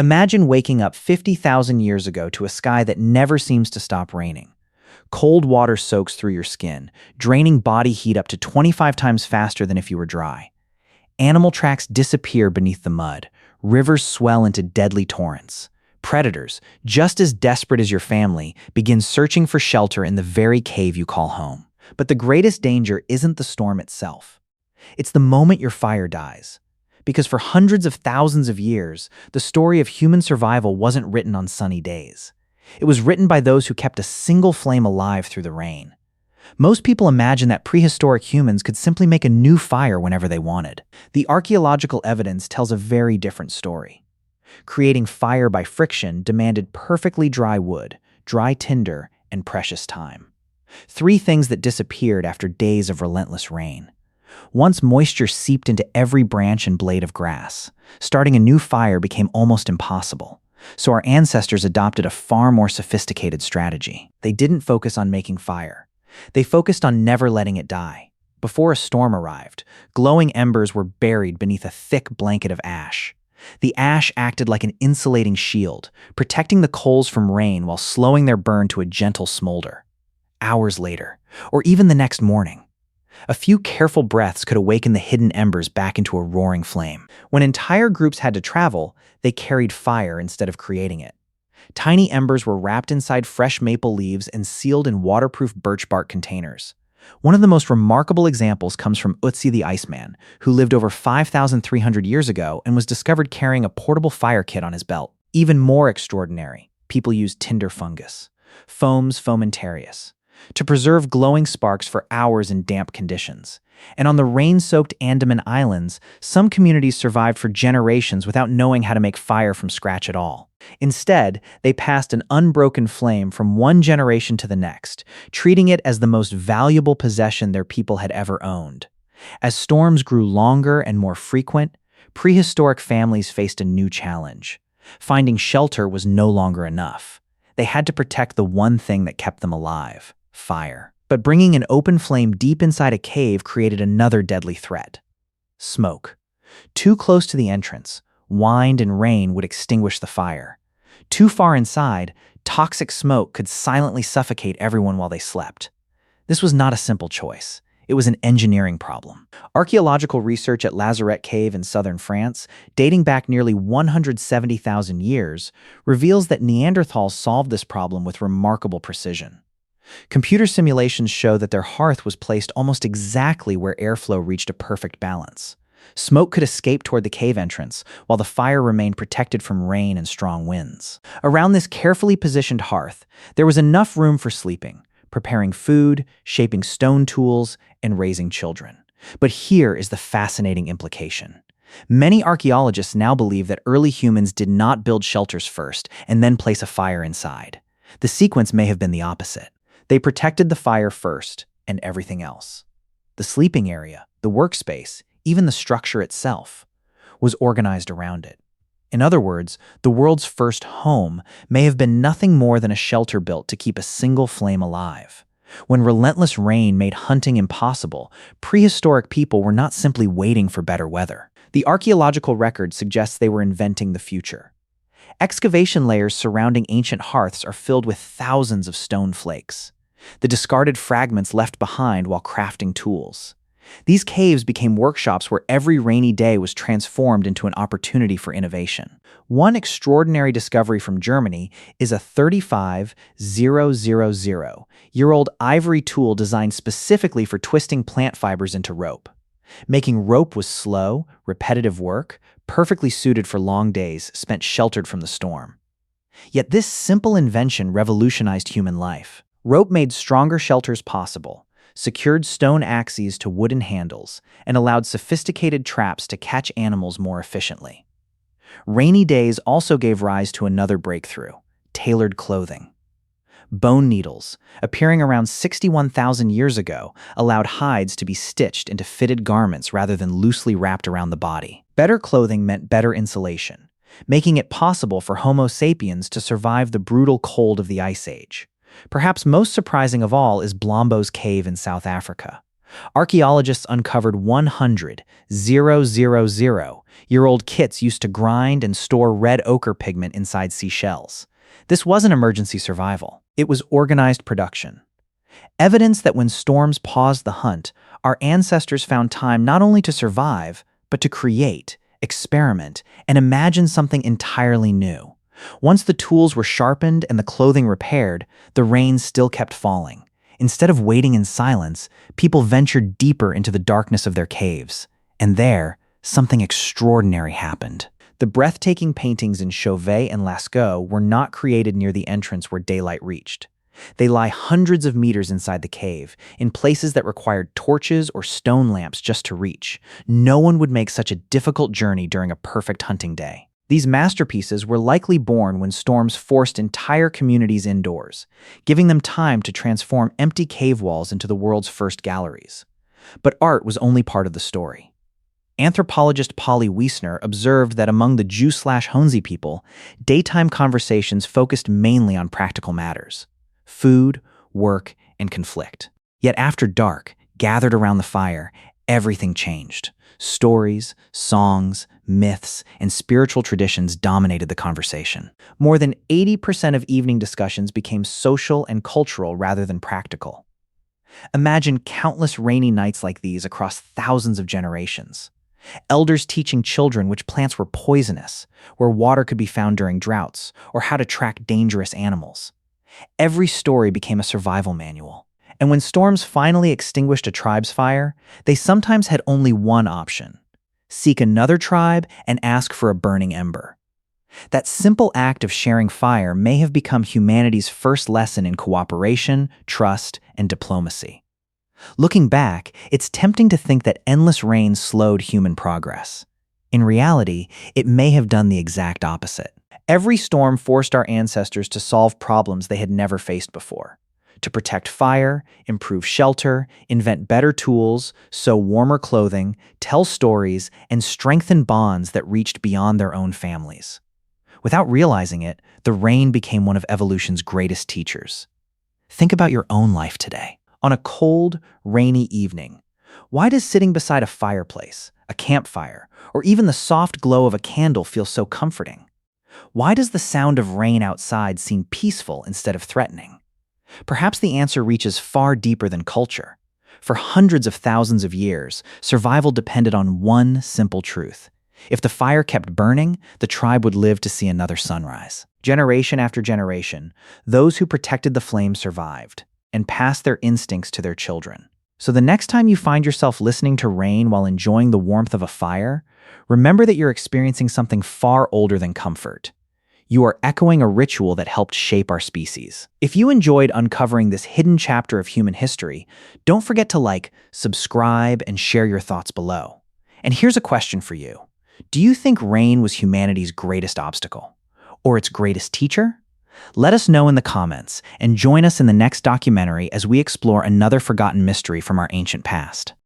Imagine waking up 50,000 years ago to a sky that never seems to stop raining. Cold water soaks through your skin, draining body heat up to 25 times faster than if you were dry. Animal tracks disappear beneath the mud. Rivers swell into deadly torrents. Predators, just as desperate as your family, begin searching for shelter in the very cave you call home. But the greatest danger isn't the storm itself. It's the moment your fire dies. Because for hundreds of thousands of years, the story of human survival wasn't written on sunny days. It was written by those who kept a single flame alive through the rain. Most people imagine that prehistoric humans could simply make a new fire whenever they wanted. The archaeological evidence tells a very different story. Creating fire by friction demanded perfectly dry wood, dry tinder, and precious time. 3 things that disappeared after days of relentless rain. Once moisture seeped into every branch and blade of grass, starting a new fire became almost impossible. So our ancestors adopted a far more sophisticated strategy. They didn't focus on making fire. They focused on never letting it die. Before a storm arrived, glowing embers were buried beneath a thick blanket of ash. The ash acted like an insulating shield, protecting the coals from rain while slowing their burn to a gentle smolder. Hours later, or even the next morning, a few careful breaths could awaken the hidden embers back into a roaring flame. When entire groups had to travel, they carried fire instead of creating it. Tiny embers were wrapped inside fresh maple leaves and sealed in waterproof birch bark containers. One of the most remarkable examples comes from Ötzi the Iceman, who lived over 5,300 years ago and was discovered carrying a portable fire kit on his belt. Even more extraordinary, people used tinder fungus, Fomes fomentarius, to preserve glowing sparks for hours in damp conditions. And on the rain-soaked Andaman Islands, some communities survived for generations without knowing how to make fire from scratch at all. Instead, they passed an unbroken flame from one generation to the next, treating it as the most valuable possession their people had ever owned. As storms grew longer and more frequent, prehistoric families faced a new challenge. Finding shelter was no longer enough. They had to protect the one thing that kept them alive: fire. But bringing an open flame deep inside a cave created another deadly threat: smoke. Too close to the entrance, wind and rain would extinguish the fire. Too far inside, toxic smoke could silently suffocate everyone while they slept. This was not a simple choice. It was an engineering problem. Archaeological research at Lazaret Cave in southern France, dating back nearly 170,000 years, reveals that Neanderthals solved this problem with remarkable precision. Computer simulations show that their hearth was placed almost exactly where airflow reached a perfect balance. Smoke could escape toward the cave entrance, while the fire remained protected from rain and strong winds. Around this carefully positioned hearth, there was enough room for sleeping, preparing food, shaping stone tools, and raising children. But here is the fascinating implication. Many archaeologists now believe that early humans did not build shelters first and then place a fire inside. The sequence may have been the opposite. They protected the fire first, and everything else. The sleeping area, the workspace, even the structure itself, was organized around it. In other words, the world's first home may have been nothing more than a shelter built to keep a single flame alive. When relentless rain made hunting impossible, prehistoric people were not simply waiting for better weather. The archaeological record suggests they were inventing the future. Excavation layers surrounding ancient hearths are filled with thousands of stone flakes, the discarded fragments left behind while crafting tools. These caves became workshops where every rainy day was transformed into an opportunity for innovation. One extraordinary discovery from Germany is a 35,000-year-old ivory tool designed specifically for twisting plant fibers into rope. Making rope was slow, repetitive work, perfectly suited for long days spent sheltered from the storm. Yet this simple invention revolutionized human life. Rope made stronger shelters possible, secured stone axes to wooden handles, and allowed sophisticated traps to catch animals more efficiently. Rainy days also gave rise to another breakthrough: tailored clothing. Bone needles, appearing around 61,000 years ago, allowed hides to be stitched into fitted garments rather than loosely wrapped around the body. Better clothing meant better insulation, making it possible for Homo sapiens to survive the brutal cold of the Ice Age. Perhaps most surprising of all is Blombo's cave in South Africa. Archaeologists uncovered 100,000-year-old kits used to grind and store red ochre pigment inside seashells. This wasn't emergency survival. It was organized production. Evidence that when storms paused the hunt, our ancestors found time not only to survive, but to create, experiment, and imagine something entirely new. Once the tools were sharpened and the clothing repaired, the rain still kept falling. Instead of waiting in silence, people ventured deeper into the darkness of their caves. And there, something extraordinary happened. The breathtaking paintings in Chauvet and Lascaux were not created near the entrance where daylight reached. They lie hundreds of meters inside the cave, in places that required torches or stone lamps just to reach. No one would make such a difficult journey during a perfect hunting day. These masterpieces were likely born when storms forced entire communities indoors, giving them time to transform empty cave walls into the world's first galleries. But art was only part of the story. Anthropologist Polly Wiesner observed that among the Jew/Honzi people, daytime conversations focused mainly on practical matters: food, work, and conflict. Yet after dark, gathered around the fire, everything changed. Stories, songs, myths, and spiritual traditions dominated the conversation. More than 80% of evening discussions became social and cultural rather than practical. Imagine countless rainy nights like these across thousands of generations. Elders teaching children which plants were poisonous, where water could be found during droughts, or how to track dangerous animals. Every story became a survival manual. And when storms finally extinguished a tribe's fire, they sometimes had only one option: seek another tribe and ask for a burning ember. That simple act of sharing fire may have become humanity's first lesson in cooperation, trust, and diplomacy. Looking back, it's tempting to think that endless rain slowed human progress. In reality, it may have done the exact opposite. Every storm forced our ancestors to solve problems they had never faced before. To protect fire, improve shelter, invent better tools, sew warmer clothing, tell stories, and strengthen bonds that reached beyond their own families. Without realizing it, the rain became one of evolution's greatest teachers. Think about your own life today. On a cold, rainy evening, why does sitting beside a fireplace, a campfire, or even the soft glow of a candle feel so comforting? Why does the sound of rain outside seem peaceful instead of threatening? Perhaps the answer reaches far deeper than culture. For hundreds of thousands of years, survival depended on one simple truth: if the fire kept burning, the tribe would live to see another sunrise. Generation after generation, those who protected the flame survived and passed their instincts to their children. So the next time you find yourself listening to rain while enjoying the warmth of a fire, remember that you're experiencing something far older than comfort. You are echoing a ritual that helped shape our species. If you enjoyed uncovering this hidden chapter of human history, don't forget to like, subscribe, and share your thoughts below. And here's a question for you. Do you think rain was humanity's greatest obstacle? Or its greatest teacher? Let us know in the comments, and join us in the next documentary as we explore another forgotten mystery from our ancient past.